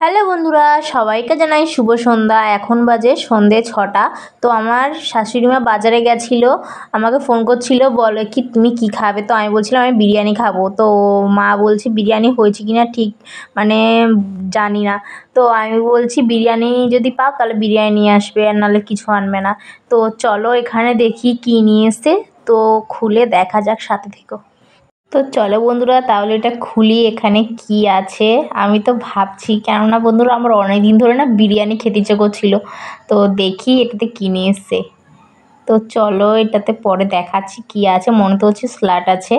Hello বন্ধুরা, সবাইকে জানাই শুভ সন্ধ্যা। এখন বাজে সন্ধে 6টা। তো আমার শাশুড়িমা বাজারে গেছিলো, আমাকে ফোন করছিল, বলে কি তুমি কি খাবে। তো আমি বলছিলাম আমি বিরিয়ানি খাবো। তো মা বলছে বিরিয়ানি হয়েছে কিনা ঠিক মানে জানি না। তো আমি বলছি বিরিয়ানি যদি পাও তাহলে বিরিয়ানি নিয়ে আসবে, আর নাহলে কিছু আনবে না। তো চলো এখানে দেখি কি নিয়ে এসছে, তো খুলে দেখা যাক, সাথে থেকো। তো চলো বন্ধুরা, তাহলে এটা খুলি, এখানে কি আছে। আমি তো ভাবছি, কেননা বন্ধুরা আমার অনেক দিন ধরে না বিরিয়ানি খেতে ইচ্ছে করছিল। তো দেখি এটাতে কি নিয়ে এসছে। তো চলো এটাতে পরে দেখাচ্ছি কি আছে। মনে তো হচ্ছে স্যালাড আছে।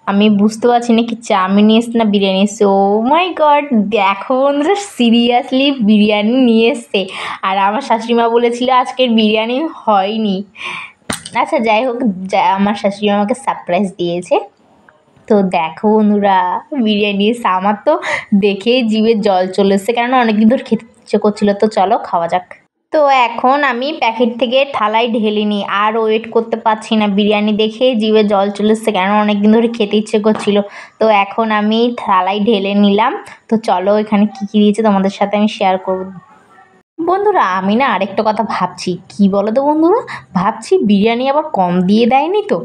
আমি বুঝতে পারছি না কি চাউমিন নিয়ে এসছে না বিরিয়ানি এসছে। ও মাই গড, দেখো বন্ধুরা, সিরিয়াসলি বিরিয়ানি নিয়ে এসছে। আর আমার শাশুড়িমা বলেছিল আজকের বিরিয়ানি হয়নি। আচ্ছা যাই হোক, আমার শাশুড়িমা আমাকে সারপ্রাইজ দিয়েছে। তো দেখো বন্ধুরা, বিরিয়ানি আমার তো দেখেই জিভে জল চলে এসছে, কেননা অনেকদিন ধরে খেতে ইচ্ছে করছিলো। তো চলো খাওয়া যাক। তো এখন আমি প্যাকেট থেকে থালায় ঢেলে নিই, আর ওয়েট করতে পারছি না, বিরিয়ানি দেখে জিভে জল চলে এসছে, কেননা অনেকদিন ধরে খেতে ইচ্ছে করছিল। তো এখন আমি থালায় ঢেলে নিলাম। তো চলো এখানে কী কী দিয়েছে তোমাদের সাথে আমি শেয়ার করব। বন্ধুরা আমি না আরেকটা কথা ভাবছি, কি বলো তো বন্ধুরা, ভাবছি বিরিয়ানি আবার কম দিয়ে দেয়নি তো,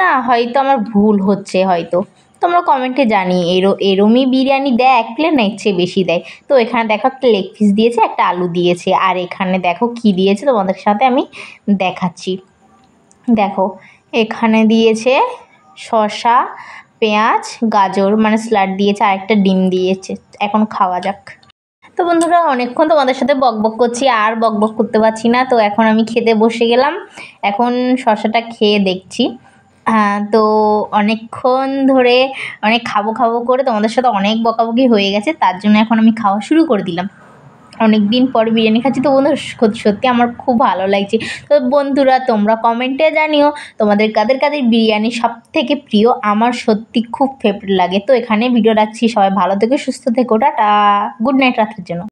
না হয়তো আমার ভুল হচ্ছে হয়তো। তোমরা কমেন্টে জানিয়ে এরমই বিরিয়ানি দেয় এক প্লেট, না এর চেয়ে বেশি দেয়। তো এখানে দেখো একটা লেগ পিস দিয়েছে, একটা আলু দিয়েছে, আর এখানে দেখো কি দিয়েছে তোমাদের সাথে আমি দেখাচ্ছি। দেখো এখানে দিয়েছে শসা, পেঁয়াজ, গাজর, মানে স্যালাড দিয়েছে, আর একটা ডিম দিয়েছে। এখন খাওয়া যাক। তো বন্ধুরা অনেকক্ষণ তোমাদের সাথে বকবক করছি, আর বকবক করতে পারছি না। তো এখন আমি খেতে বসে গেলাম। এখন শসাটা খেয়ে দেখছি। তো অনেকক্ষণ ধরে অনেক খাবো খাবো করে তোমাদের সাথে অনেক বকাবকি হয়ে গেছে, তার জন্য এখন আমি খাওয়া শুরু করে দিলাম। অনেক দিন পর বিরিয়ানি খাচ্ছি, তো বন্ধুরা সত্যি আমার খুব ভালো লাগছে। তো বন্ধুরা তোমরা কমেন্টে জানিও তোমাদের কাদের কাদের বিরিয়ানি সব থেকে প্রিয়। আমার সত্যি খুব ফেভারিট লাগে। তো এখানে ভিডিও রাখছি, সবাই ভালো থেকো, সুস্থ থেকো, টাটা, গুড নাইট রাত্রের জন্য।